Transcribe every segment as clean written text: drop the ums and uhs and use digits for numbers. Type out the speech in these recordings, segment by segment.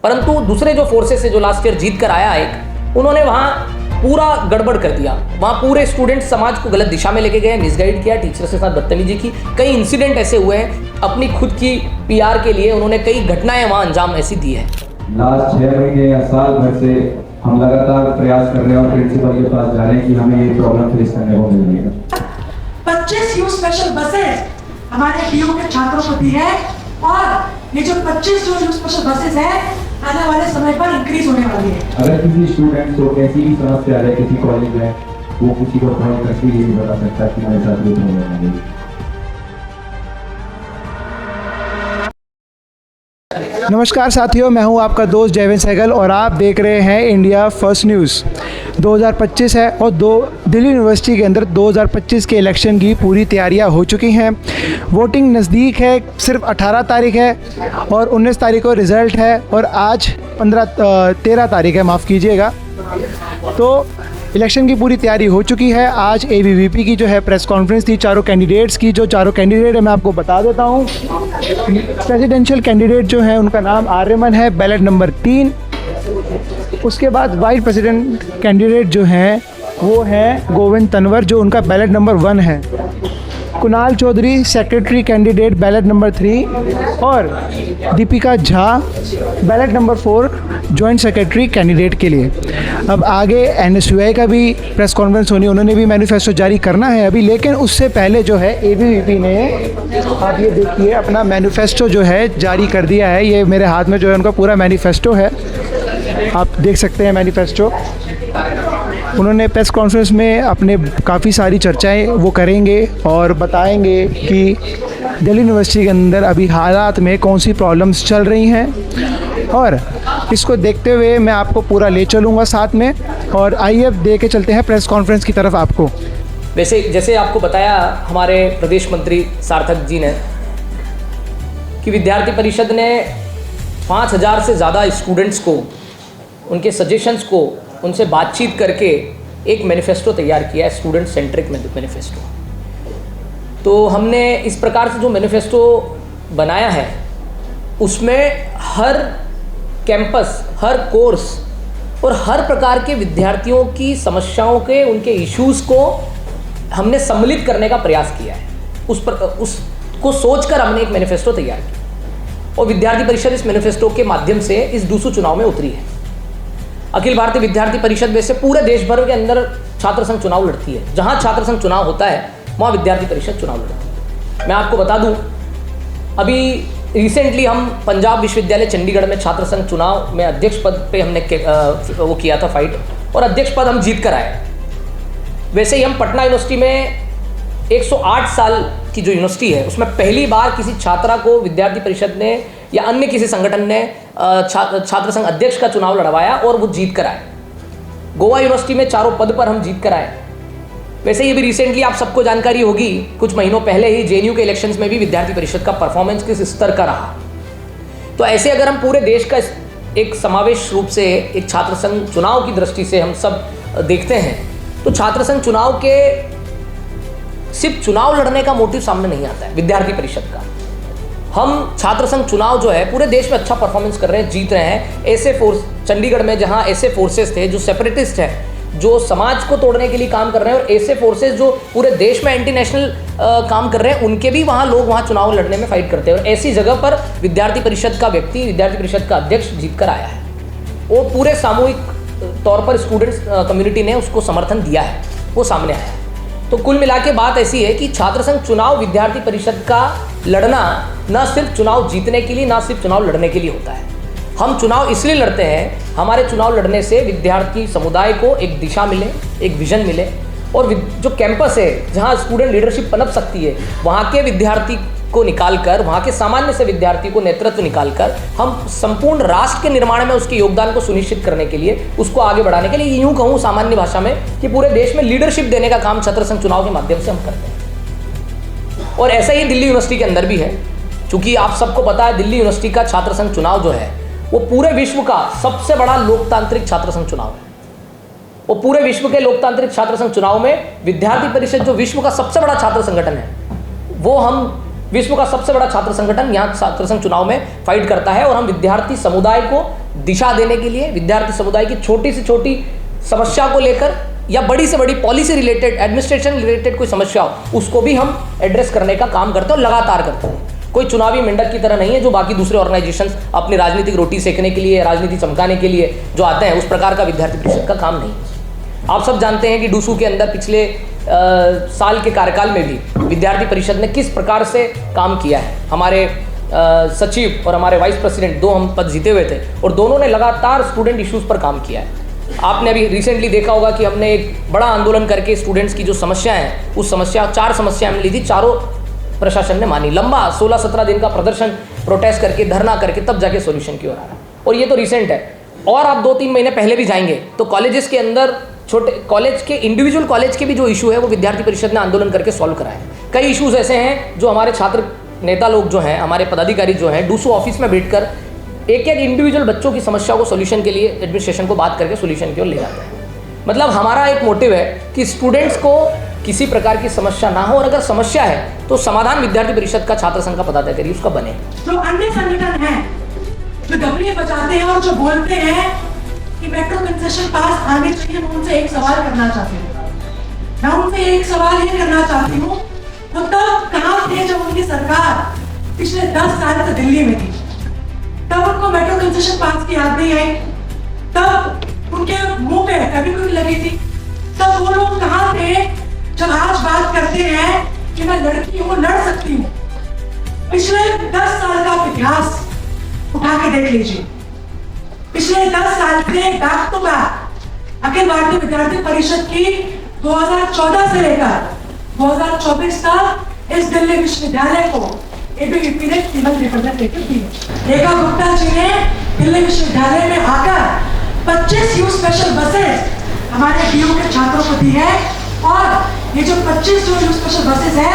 परंतु दूसरे जो फोर्सेस है जो लास्ट ईयर जीत कर आया एक, उन्होंने वहाँ पूरा गड़बड़ कर दिया। वहाँ पूरे स्टूडेंट समाज को गलत दिशा में लेके गए, मिसगाइड किया, टीचर्स के साथ बदतमीजी की। कई इंसिडेंट ऐसे हुए हैं, अपनी खुद की पीआर के लिए उन्होंने कई घटनाएं वहाँ अंजाम ऐसी दी है। लास्ट 6 महीने या साल भर से हम लगातार प्रयास कर रहे हैं और प्रिंसिपल के पास जा रहे हैं कि हमें ये प्रॉब्लम फेस करने को मिल रही है। 25 यू स्पेशल बसेस हमारे पीयू के छात्रों को दी है और ये जो 25 जो यू स्पेशल बसेस है आने वाले समय पर इंक्रीज होने वाली है। अगर किसी स्टूडेंट को ऐसी भी समस्या है किसी कॉलेज में, वो किसी को कॉल करके ये नहीं बता सकता कि मेरे साथ ये प्रॉब्लम है। नमस्कार साथियों, मैं हूं आपका दोस्त जयवेंद्र सहगल और आप देख रहे हैं इंडिया फर्स्ट न्यूज़। 2025 है और दिल्ली यूनिवर्सिटी के अंदर 2025 के इलेक्शन की पूरी तैयारियां हो चुकी हैं। वोटिंग नज़दीक है, सिर्फ 18 तारीख है और 19 तारीख को रिज़ल्ट है और आज 13 तारीख है, माफ़ कीजिएगा। तो इलेक्शन की पूरी तैयारी हो चुकी है। आज एबीवीपी की जो है प्रेस कॉन्फ्रेंस थी चारों कैंडिडेट्स की। जो चारों कैंडिडेट है मैं आपको बता देता हूँ। प्रेसिडेंशियल कैंडिडेट जो है उनका नाम आर्यमन है, बैलेट नंबर 3। उसके बाद वाइस प्रेसिडेंट कैंडिडेट जो हैं वो हैं गोविंद तनवर, जो उनका बैलेट नंबर 1 है। Kunal Chaudhary secretary candidate, ballot number 3। और Deepika Jha ballot number 4 joint secretary candidate के लिए। अब आगे एनएसयूआई का भी प्रेस कॉन्फ्रेंस होनी, उन्होंने भी मैनिफेस्टो जारी करना है अभी, लेकिन उससे पहले जो है एबीवीपी ने, आप ये देखिए, अपना मैनिफेस्टो जो है जारी कर दिया है। ये मेरे हाथ में जो है उनका पूरा मैनिफेस्टो है, आप देख सकते हैं मैनिफेस्टो। उन्होंने प्रेस कॉन्फ्रेंस में अपने काफ़ी सारी चर्चाएं वो करेंगे और बताएंगे कि दिल्ली यूनिवर्सिटी के अंदर अभी हालात में कौन सी प्रॉब्लम्स चल रही हैं, और इसको देखते हुए मैं आपको पूरा ले चलूँगा साथ में। और आइए अब दे के चलते हैं प्रेस कॉन्फ्रेंस की तरफ आपको। वैसे जैसे आपको बताया हमारे प्रदेश मंत्री सार्थक जी ने कि विद्यार्थी परिषद ने 5000 से ज़्यादा स्टूडेंट्स को, उनके सजेशंस को, उनसे बातचीत करके एक मैनिफेस्टो तैयार किया है, स्टूडेंट सेंट्रिक मैनिफेस्टो। तो हमने इस प्रकार से जो मैनिफेस्टो बनाया है उसमें हर कैंपस, हर कोर्स और हर प्रकार के विद्यार्थियों की समस्याओं के, उनके इश्यूज़ को हमने सम्मिलित करने का प्रयास किया है। उसको सोचकर हमने एक मैनिफेस्टो तैयार किया और विद्यार्थी परिषद इस मैनिफेस्टो के माध्यम से इस डूसू चुनाव में उतरी है। अखिल भारतीय विद्यार्थी परिषद वैसे पूरे देश भर के अंदर छात्र संघ चुनाव लड़ती है। जहां छात्र संघ चुनाव होता है वहां विद्यार्थी परिषद चुनाव लड़ती है। मैं आपको बता दूं, अभी रिसेंटली हम पंजाब विश्वविद्यालय चंडीगढ़ में छात्र संघ चुनाव में अध्यक्ष पद पे हमने वो किया था फाइट, और अध्यक्ष पद हम जीत कर आए। वैसे ही हम पटना यूनिवर्सिटी में 108 साल की जो यूनिवर्सिटी है उसमें पहली बार किसी छात्रा को विद्यार्थी परिषद ने या अन्य किसी संगठन ने छात्र संघ अध्यक्ष का चुनाव लड़वाया और वो जीत कर आए। गोवा यूनिवर्सिटी में चारों पद पर हम जीत कर आए। वैसे ये भी रिसेंटली आप सबको जानकारी होगी, कुछ महीनों पहले ही जेएनयू के इलेक्शंस में भी विद्यार्थी परिषद का परफॉर्मेंस किस स्तर का रहा। तो ऐसे अगर हम पूरे देश का एक समावेश रूप से एक छात्र संघ चुनाव की दृष्टि से हम सब देखते हैं तो छात्र संघ चुनाव के सिर्फ चुनाव लड़ने का मोटिव सामने नहीं आता है विद्यार्थी परिषद का। हम छात्र संघ चुनाव जो है पूरे देश में अच्छा परफॉर्मेंस कर रहे हैं, जीत रहे हैं। ऐसे फोर्स चंडीगढ़ में जहां ऐसे फोर्सेस थे जो सेपरेटिस्ट हैं, जो समाज को तोड़ने के लिए काम कर रहे हैं, और ऐसे फोर्सेस जो पूरे देश में एंटी नेशनल काम कर रहे हैं, उनके भी वहां लोग वहां चुनाव लड़ने में फाइट करते हैं। और ऐसी जगह पर विद्यार्थी परिषद का व्यक्ति, विद्यार्थी परिषद का अध्यक्ष जीत कर आया है। वो पूरे सामूहिक तौर पर स्टूडेंट्स कम्युनिटी ने उसको समर्थन दिया है, वो सामने आया है। तो कुल मिला के बात ऐसी है कि छात्र संघ चुनाव विद्यार्थी परिषद का लड़ना न सिर्फ चुनाव जीतने के लिए, ना सिर्फ चुनाव लड़ने के लिए होता है। हम चुनाव इसलिए लड़ते हैं, हमारे चुनाव लड़ने से विद्यार्थी समुदाय को एक दिशा मिले, एक विजन मिले, और जो कैंपस है जहां स्टूडेंट लीडरशिप पनप सकती है, वहां के विद्यार्थी को निकालकर, वहां के सामान्य से विद्यार्थी को नेतृत्व निकालकर हम संपूर्ण राष्ट्र के निर्माण में उसके योगदान को सुनिश्चित करने के लिए, उसको आगे बढ़ाने के लिए, यूं कहूं सामान्य भाषा में कि पूरे देश में लीडरशिप देने का काम छात्र संघ चुनाव के माध्यम से हम करते हैं। और ऐसा ही दिल्ली यूनिवर्सिटी के अंदर भी है। चूंकि आप सबको पता है दिल्ली यूनिवर्सिटी का छात्र संघ चुनाव जो है वो पूरे विश्व का सबसे बड़ा लोकतांत्रिक छात्र संघ चुनाव है। वो पूरे विश्व के लोकतांत्रिक छात्र संघ चुनाव में विद्यार्थी परिषद जो विश्व का सबसे बड़ा छात्र संगठन है, वो हम विश्व का सबसे बड़ा छात्र संगठन यहाँ छात्र संघ चुनाव में फाइट करता है और हम विद्यार्थी समुदाय को दिशा देने के लिए, विद्यार्थी समुदाय की छोटी से छोटी समस्या को लेकर या बड़ी से बड़ी पॉलिसी रिलेटेड, एडमिनिस्ट्रेशन रिलेटेड कोई समस्या हो, उसको भी हम एड्रेस करने का काम करते हैं और लगातार करते हैं। कोई चुनावी मेंढक की तरह नहीं है जो बाकी दूसरे ऑर्गेनाइजेशंस अपनी राजनीतिक रोटी सेकने के लिए, राजनीति चमकाने के लिए जो आते हैं, उस प्रकार का विद्यार्थी परिषद का काम नहीं है। आप सब जानते हैं कि डूसू के अंदर पिछले साल के कार्यकाल में भी विद्यार्थी परिषद ने किस प्रकार से काम किया है। हमारे सचिव और हमारे वाइस प्रेसिडेंट, दो हम पद जीते हुए थे और दोनों ने लगातार स्टूडेंट इश्यूज़ पर काम किया है। आपने अभी रिसेंटली देखा होगा कि हमने एक बड़ा आंदोलन करके स्टूडेंट्स की जो समस्या है, उस समस्या 4 समस्या हमने ली थी, चारों प्रशासन ने मानी। लंबा 16-17 दिन का प्रदर्शन, प्रोटेस्ट करके, धरना करके तब जाके सॉल्यूशन की ओर आ रहा है। और ये तो रिसेंट है। और आप 2-3 महीने पहले भी जाएंगे तो कॉलेजेस के अंदर, छोटे कॉलेज के, इंडिविजुअल कॉलेज के भी जो इशू है वो विद्यार्थी परिषद ने आंदोलन करके सॉल्व कराए। कई इशूज़ ऐसे हैं जो हमारे छात्र नेता लोग जो हैं, हमारे पदाधिकारी जो हैं, डूसू ऑफिस में बैठकर एक एक इंडिविजुअल बच्चों की समस्या को सोल्यूशन के लिए एडमिनिस्ट्रेशन को बात करके सोल्यूशन की ओर ले जाते हैं। मतलब हमारा एक मोटिव है कि स्टूडेंट्स को किसी प्रकार की समस्या ना हो, और अगर समस्या है तो समाधान विद्यार्थी परिषद का, छात्र संघ का पदाधिकारी उसका बने। जो अन्य संगठन हैं जो डबले बजाते हैं और जो बोलते हैं कि मेट्रो कंसेशन पास आने चाहिए, मैं उनसे एक सवाल करना चाहती हूँ। मैं उनसे एक सवाल ये करना चाहती हूँ, वो तब कहाँ थे जब उनकी सरकार पिछले 10 साल से दिल्ली में थी? तब उनको मेट्रो कंसेशन पास की याद नहीं आई, तब उनके मुंह पे फेविक्विक लगी थी। तब वो लोग कहाँ थे जब आज बात करते हैं कि मैं लड़की हूँ, लड़ सकती हूँ? पिछले 10 साल का इतिहास उठा के देख लीजिए। पिछले 10 साल से back to back Akhil Bharatiya विद्यार्थी परिषद की 2014 से लेकर 2024 तक इस दिल्ली विश्वविद्यालय को एबीवीपी ने फीमेल रिप्रेजेंटेटिव दी। रेखा गुप्ता जी ने दिल्ली विश्वविद्यालय में आकर 25 यू स्पेशल बसेस हमारे डीयू के छात्रों को दी है, और ये जो 25 जो यू स्पेशल बसेस है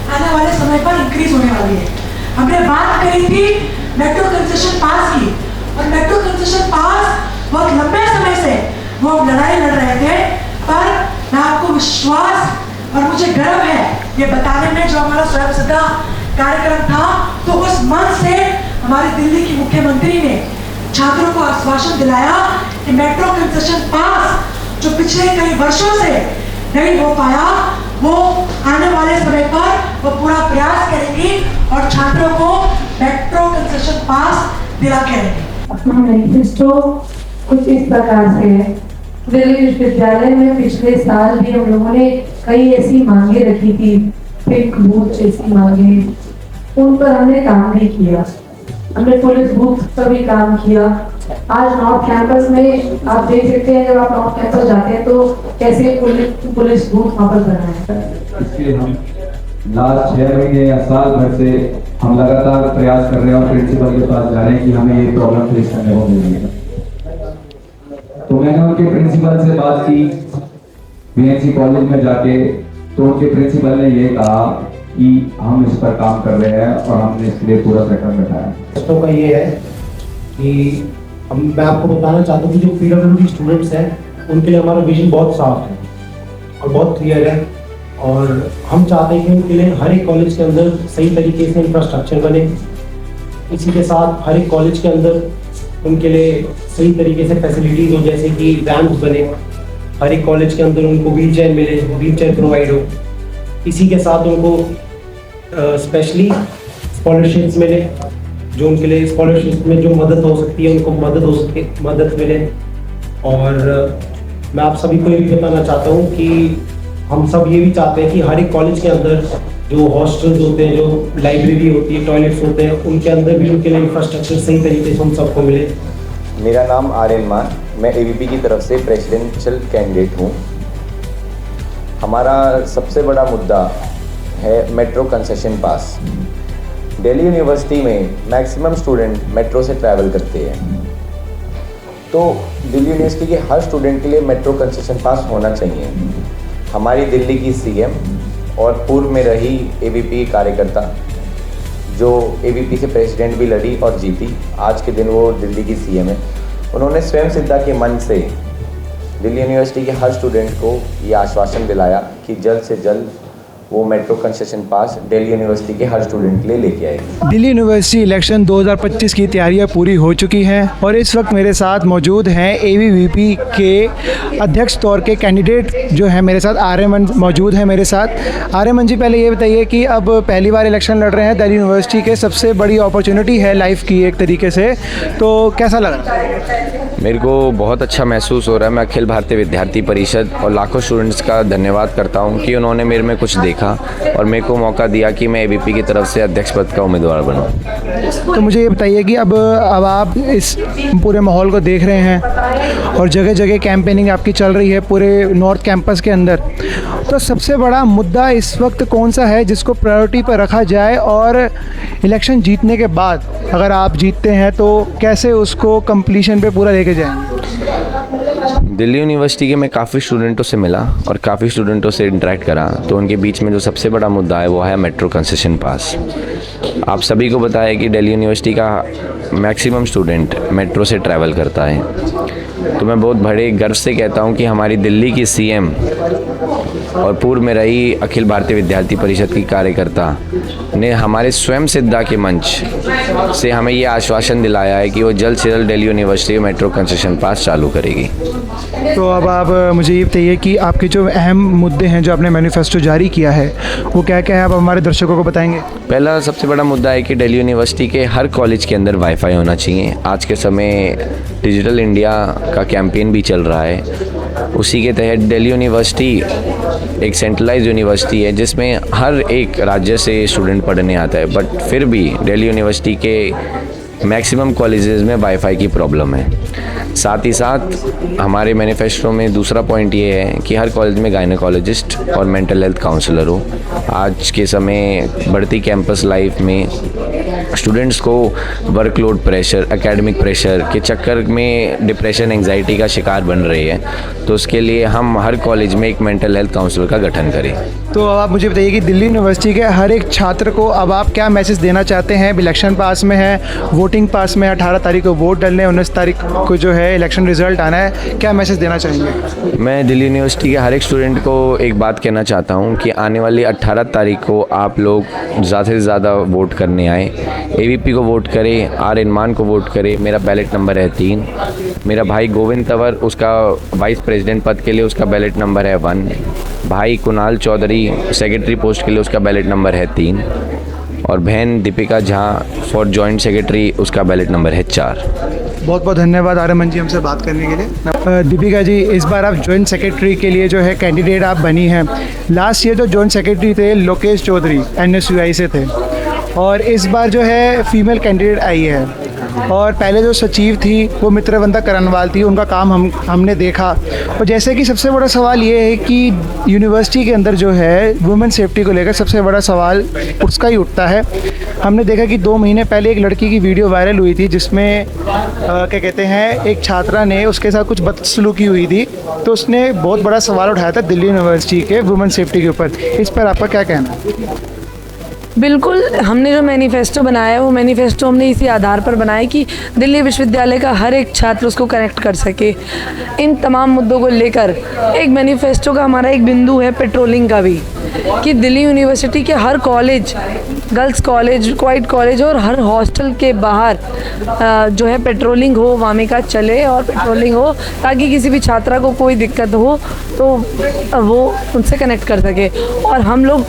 आने वाले समय पर इंक्रीज होने वाली है। हमने बात करी थी मेट्रो कंसेशन पास की, और मेट्रो कंसेशन पास बहुत लंबे समय से वो लड़ाई लड़ रहे थे, पर मैं आपको विश्वास और मुझे गर्व है ये बताने में, जो हमारा स्वयंसिद्धा कार्यक्रम था, तो उस मंच से हमारी दिल्ली की मुख्यमंत्री ने छात्रों को आश्वासन दिलाया कि मेट्रो कंसेशन पास जो पिछले कई वर्षों से नहीं हो पाया, वो आने वाले समय पर वो पूरा प्रयास करेंगी और छात्रों को मेट्रो कंसेशन पास दिला के रहेंगे। अपना मैनिफेस्टो कुछ इस प्रकार से है। दिल्ली विश्वविद्यालय में पिछले साल भी हम लोगों ने कई ऐसी मांगे रखी थी, पिंक बूथ जैसी मांगे, उन पर हमने काम नहीं किया। हमने पुलिस बूथ पर भी काम किया। आज नॉर्थ कैंपस में आप देख सकते हैं, जब आप नॉर्थ कैंपस जाते हैं तो कैसे पुलिस बूथ वहाँ पर बना है। इसके हम लास्ट 6 महीने या साल भर से हम लगातार प्रयास कर रहे हैं और प्रिंसिपल के पास जा रहे हैं कि हमें ये प्रॉब्लम फेस करने को मिली है। तो मैंने उनके प्रिंसिपल से बात की बीएनसी कॉलेज में जाके, तो उनके प्रिंसिपल ने ये कहा कि हम इस पर काम कर रहे हैं और हमने इसके लिए पूरा सेटअप बैठाया। दोस्तों का ये है कि मैं आपको बताना चाहता हूँ कि जो पीडब्ल्यूडी स्टूडेंट्स हैं उनके लिए हमारा विजन बहुत साफ है और बहुत क्लियर है, और हम चाहते हैं कि उनके लिए हर एक कॉलेज के अंदर सही तरीके से इंफ्रास्ट्रक्चर बने। इसी के साथ हर एक कॉलेज के अंदर उनके लिए सही तरीके से फैसिलिटीज़ हो, जैसे कि रैम्प्स बने, हर एक कॉलेज के अंदर उनको व्हीलचेयर मिले, व्हीलचेयर प्रोवाइड हो। इसी के साथ उनको स्पेशली स्कॉलरशिप्स मिले, जो उनके लिए स्कॉलरशिप में जो मदद हो सकती है उनको मदद मिले। और मैं आप सभी को ये भी बताना चाहता हूँ कि हम सब ये भी चाहते हैं कि हर एक कॉलेज के अंदर जो हॉस्टल्स होते हैं, जो लाइब्रेरी होती है, टॉयलेट्स होते हैं, उनके अंदर भी उनके लिए इंफ्रास्ट्रक्चर सही तरीके से हम सबको मिले। मेरा नाम आर्यन मान, मैं एबीपी की तरफ से प्रेसिडेंशियल कैंडिडेट हूँ। हमारा सबसे बड़ा मुद्दा है मेट्रो कंसेशन पास। दिल्ली यूनिवर्सिटी में मैक्सिमम स्टूडेंट मेट्रो से ट्रैवल करते हैं, तो दिल्ली यूनिवर्सिटी के हर स्टूडेंट के लिए मेट्रो कंसेशन पास होना चाहिए। हमारी दिल्ली की सीएम और पूर्व में रही एबीपी कार्यकर्ता, जो एबीपी से प्रेसिडेंट भी लड़ी और जीती, आज के दिन वो दिल्ली की सीएम है। उन्होंने स्वयंसिद्धा के मन से दिल्ली यूनिवर्सिटी के हर स्टूडेंट को ये आश्वासन दिलाया कि जल्द से जल्द वो मेट्रो कंसेशन पास दिल्ली यूनिवर्सिटी के हर स्टूडेंट के लिए लेके आएगी। दिल्ली यूनिवर्सिटी इलेक्शन 2025 की तैयारियां पूरी हो चुकी हैं और इस वक्त मेरे साथ मौजूद हैं ABVP के अध्यक्ष तौर के कैंडिडेट जो है मेरे साथ आर्यमन मौजूद है मेरे साथ। आर्यमन जी, पहले ये बताइए कि अब पहली बार इलेक्शन लड़ रहे हैं, दिल्ली यूनिवर्सिटी के सबसे बड़ी अपॉर्चुनिटी है लाइफ की एक तरीके से, तो कैसा लग रहा है? मेरे को बहुत अच्छा महसूस हो रहा है। मैं अखिल भारतीय विद्यार्थी परिषद और लाखों स्टूडेंट्स का धन्यवाद करता हूं कि उन्होंने मेरे में कुछ देखा और मेरे को मौका दिया कि मैं ABP की तरफ से अध्यक्ष पद का उम्मीदवार बनूं। तो मुझे ये बताइए कि अब आप इस पूरे माहौल को देख रहे हैं और जगह जगह कैंपेनिंग आपकी चल रही है पूरे नॉर्थ कैंपस के अंदर, तो सबसे बड़ा मुद्दा इस वक्त कौन सा है जिसको प्रायोरिटी पर रखा जाए और इलेक्शन जीतने के बाद अगर आप जीतते हैं तो कैसे उसको कंप्लीशन पे पूरा लेके जाएंगे? दिल्ली यूनिवर्सिटी के मैं काफ़ी स्टूडेंटों से मिला और काफ़ी स्टूडेंटों से इंटरेक्ट करा, तो उनके बीच में जो सबसे बड़ा मुद्दा है वो है मेट्रो कंसेशन पास। आप सभी को पता है कि दिल्ली यूनिवर्सिटी का मैक्सिमम स्टूडेंट मेट्रो से ट्रैवल करता है, तो मैं बहुत बड़े गर्व से कहता हूं कि हमारी दिल्ली की CM और पूर्व में रही अखिल भारतीय विद्यार्थी परिषद की कार्यकर्ता ने हमारे स्वयं सिद्धा के मंच से हमें ये आश्वासन दिलाया है कि वो जल्द से जल्द दिल्ली यूनिवर्सिटी में मेट्रो कंसेशन पास चालू करेगी। तो अब आप मुझे ये बताइए कि आपके जो अहम मुद्दे हैं जो आपने मैनिफेस्टो जारी किया है वो क्या क्या है, आप हमारे दर्शकों को बताएंगे? पहला सबसे बड़ा मुद्दा है कि दिल्ली यूनिवर्सिटी के हर कॉलेज के अंदर वाईफाई होना चाहिए। आज के समय डिजिटल इंडिया का कैंपेन भी चल रहा है, उसी के तहत दिल्ली यूनिवर्सिटी एक सेंट्रलाइज यूनिवर्सिटी है जिसमें हर एक राज्य से स्टूडेंट पढ़ने आता है, बट फिर भी दिल्ली यूनिवर्सिटी के मैक्सिमम कॉलेजेस में वाईफाई की प्रॉब्लम है। साथ ही साथ हमारे मैनिफेस्टो में दूसरा पॉइंट ये है कि हर कॉलेज में गायनेकोलॉजिस्ट और मेंटल हेल्थ काउंसलर हो। आज के समय बढ़ती कैंपस लाइफ में स्टूडेंट्स को वर्कलोड प्रेशर, एकेडमिक प्रेशर के चक्कर में डिप्रेशन, एंजाइटी का शिकार बन रहे हैं, तो उसके लिए हम हर कॉलेज में एक मेंटल हेल्थ काउंसलर का गठन करें। तो अब आप मुझे बताइए कि दिल्ली यूनिवर्सिटी के हर एक छात्र को अब आप क्या मैसेज देना चाहते हैं? इलेक्शन पास में है, वोटिंग पास में, 18 तारीख को वोट डालने, 19 तारीख को जो है इलेक्शन रिजल्ट आना है, क्या मैसेज देना चाहेंगे? मैं दिल्ली यूनिवर्सिटी के हर एक स्टूडेंट को एक बात कहना चाहता हूँ कि आने वाली 18 तारीख को आप लोग ज़्यादा से ज़्यादा वोट करने आए। ABP को वोट करें, आर्यमान को वोट करें। मेरा बैलेट नंबर है 3। मेरा भाई गोविंद तंवर, उसका वाइस प्रेसिडेंट पद के लिए उसका बैलेट नंबर है 1। भाई कुणाल चौधरी सेक्रेटरी पोस्ट के लिए उसका बैलेट नंबर है 3 और बहन Deepika Jha for joint secretary उसका बैलेट नंबर है 4। बहुत बहुत धन्यवाद आर्यमन जी हमसे बात करने के लिए। दीपिका जी, इस बार आप जॉइंट सेक्रेटरी के लिए जो है कैंडिडेट आप बनी हैं। लास्ट ईयर जो जॉइंट सेक्रेटरी थे लोकेश चौधरी NSUI से थे और इस बार जो है फीमेल कैंडिडेट आई है और पहले जो सचिव थी वो मित्रवंदा करनवाल थी, उनका काम हमने देखा। और जैसे कि सबसे बड़ा सवाल ये है कि यूनिवर्सिटी के अंदर जो है वुमेन सेफ्टी को लेकर सबसे बड़ा सवाल उसका ही उठता है। हमने देखा कि 2 महीने पहले एक लड़की की वीडियो वायरल हुई थी जिसमें क्या कहते हैं एक छात्रा ने उसके साथ कुछ बदसलूकी हुई थी, तो उसने बहुत बड़ा सवाल उठाया था दिल्ली यूनिवर्सिटी के वुमेन सेफ्टी के ऊपर। इस पर आपका क्या कहना है? बिल्कुल, हमने जो मैनिफेस्टो बनाया है वो मैनिफेस्टो हमने इसी आधार पर बनाया है कि दिल्ली विश्वविद्यालय का हर एक छात्र उसको कनेक्ट कर सके। इन तमाम मुद्दों को लेकर एक मैनिफेस्टो का हमारा एक बिंदु है पेट्रोलिंग का भी, कि दिल्ली यूनिवर्सिटी के हर college, girls college, quite college और हर हॉस्टल के बाहर जो है पेट्रोलिंग हो, वामिका चले और पेट्रोलिंग हो, ताकि किसी भी छात्रा को कोई दिक्कत हो तो वो उनसे कनेक्ट कर सके। और हम लोग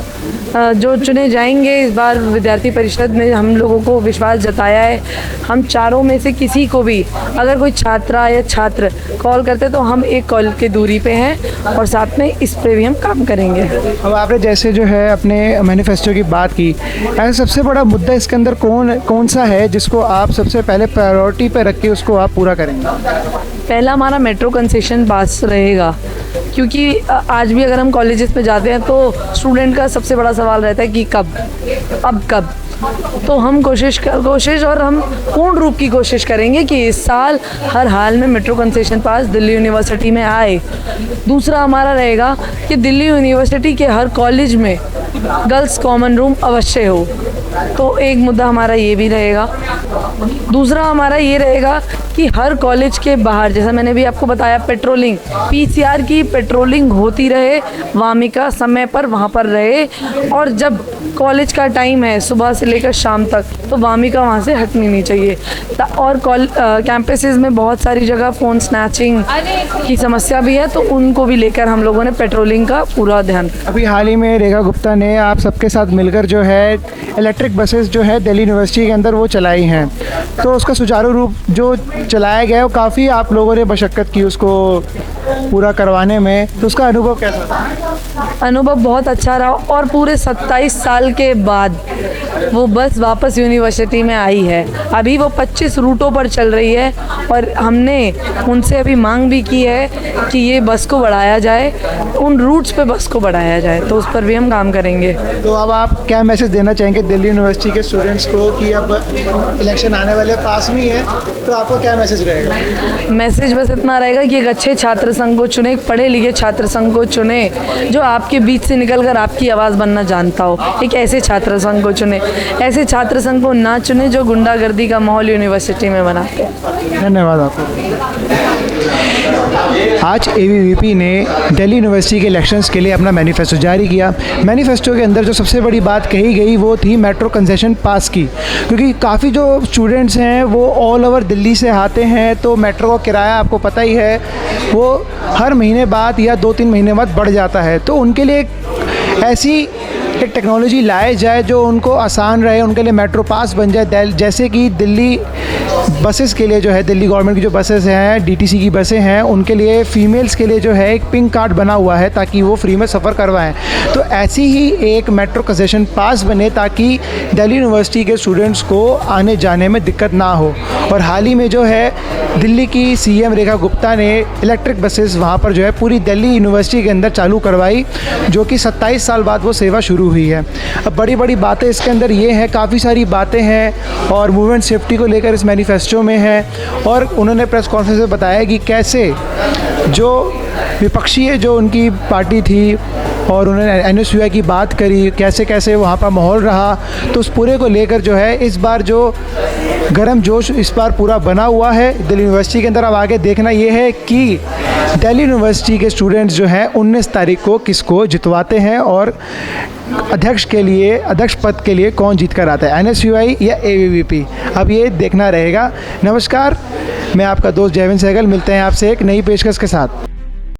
जो चुने जाएंगे इस बार विद्यार्थी परिषद ने हम लोगों को विश्वास जताया है। हम चारों में से किसी को भी अगर कोई छात्रा या छात्र कॉल करते तो हम एक कॉल की दूरी पे हैं और साथ में इस पे भी हम काम करेंगे। अब आपने जैसे जो है अपने मैनिफेस्टो की बात की, ऐसा सबसे बड़ा मुद्दा इसके अंदर कौन सा है जिसको आप सबसे पहले प्रायोरिटी पे रख के उसको आप पूरा करेंगे? पहला हमारा मेट्रो कंसेशन पास रहेगा, क्योंकि आज भी अगर हम कॉलेजेस पे जाते हैं तो स्टूडेंट का सबसे बड़ा सवाल रहता है कि कब। तो हम कोशिश और हम पूर्ण रूप की कोशिश करेंगे कि इस साल हर हाल में मेट्रो कंसेशन पास दिल्ली यूनिवर्सिटी में आए। दूसरा हमारा रहेगा कि दिल्ली यूनिवर्सिटी के हर कॉलेज में गर्ल्स कॉमन रूम अवश्य हो, तो एक मुद्दा हमारा ये भी रहेगा। दूसरा हमारा ये रहेगा कि हर कॉलेज के बाहर, जैसा मैंने भी आपको बताया, पेट्रोलिंग, पीसीआर की पेट्रोलिंग होती रहे, वामिका समय पर वहाँ पर रहे, और जब कॉलेज का टाइम है सुबह से लेकर शाम तक, तो वामिका वहाँ से हटनी नहीं चाहिए। और कैंपसेस में बहुत सारी जगह फ़ोन स्नैचिंग की समस्या भी है, तो उनको भी लेकर हम लोगों ने पेट्रोलिंग का पूरा ध्यान रखा। अभी हाल ही में रेखा गुप्ता ने आप सबके साथ मिलकर जो है इलेक्ट्रिक बसेस जो है दिल्ली यूनिवर्सिटी के अंदर वो चलाई हैं, तो उसका सुचारू रूप जो चलाया गया है वो काफ़ी आप लोगों ने मशक्क़त की उसको पूरा करवाने में, तो उसका अनुभव कैसा था? अनुभव बहुत अच्छा रहा, और पूरे 27 साल के बाद वो बस वापस यूनिवर्सिटी में आई है। अभी वो 25 रूटों पर चल रही है, और हमने उनसे अभी मांग भी की है कि ये बस को बढ़ाया जाए, उन रूट्स पे बस को बढ़ाया जाए, तो उस पर भी हम काम करेंगे। तो अब आप क्या मैसेज देना चाहेंगे दिल्ली यूनिवर्सिटी के स्टूडेंट्स को कि अब इलेक्शन आने वाले पास में है, तो आपको क्या मैसेज रहेगा? मैसेज बस इतना रहेगा कि एक अच्छे छात्र संघ को चुने, एक पढ़े लिखे छात्र संघ को चुने जो आपके बीच से निकलकर आपकी आवाज़ बनना जानता हो। एक ऐसे छात्र संघ को चुने, ऐसे छात्र संघ को ना चुने जो गुंडागर्दी का माहौल यूनिवर्सिटी में बनाते हैं। धन्यवाद आपको। आज एबीवीपी ने दिल्ली यूनिवर्सिटी के इलेक्शंस के लिए अपना मैनिफेस्टो जारी किया। मैनिफेस्टो के अंदर जो सबसे बड़ी बात कही गई वो थी मेट्रो कंसेशन पास की, क्योंकि काफ़ी जो स्टूडेंट्स हैं वो ऑल ओवर दिल्ली से आते हैं, तो मेट्रो का किराया आपको पता ही है वो हर महीने बाद या 2-3 महीने बाद बढ़ जाता है, तो उनके लिए ऐसी एक टेक्नोलॉजी लाए जाए जो उनको आसान रहे, उनके लिए मेट्रो पास बन जाए। जैसे कि दिल्ली बसेस के लिए जो है, दिल्ली गवर्नमेंट की जो बसेस हैं, डीटीसी की बसें हैं, उनके लिए फ़ीमेल्स के लिए जो है एक पिंक कार्ड बना हुआ है ताकि वो फ्री में सफ़र करवाएं। तो ऐसी ही एक मेट्रो कंसेशन पास बने ताकि दिल्ली यूनिवर्सिटी के स्टूडेंट्स को आने जाने में दिक्कत ना हो। और हाल ही में जो है दिल्ली की सीएम रेखा गुप्ता ने इलेक्ट्रिक बसेस वहाँ पर जो है पूरी दिल्ली यूनिवर्सिटी के अंदर चालू करवाई, जो कि 27 साल बाद वो सेवा शुरू हुई है। अब बड़ी बड़ी बातें इसके अंदर ये हैं, काफ़ी सारी बातें हैं और मूवमेंट सेफ्टी को लेकर इस मैनिफेस्टो में है। और उन्होंने प्रेस कॉन्फ्रेंस में बताया कि कैसे जो विपक्षी जो उनकी पार्टी थी और उन्होंने एनएसयूआई की बात करी, कैसे कैसे वहाँ पर माहौल रहा, तो उस पूरे को लेकर जो है इस बार जो गर्म जोश इस बार पूरा बना हुआ है दिल्ली यूनिवर्सिटी के अंदर। अब आगे देखना ये है कि दिल्ली यूनिवर्सिटी के स्टूडेंट्स जो हैं 19 तारीख को किसको जितवाते हैं और अध्यक्ष पद के लिए कौन जीत कर आता है, एनएसयूआई या एबीवीपी। अब ये देखना रहेगा। नमस्कार, मैं आपका दोस्त जयवेंद्र सहगल, मिलते हैं आपसे एक नई पेशकश के साथ।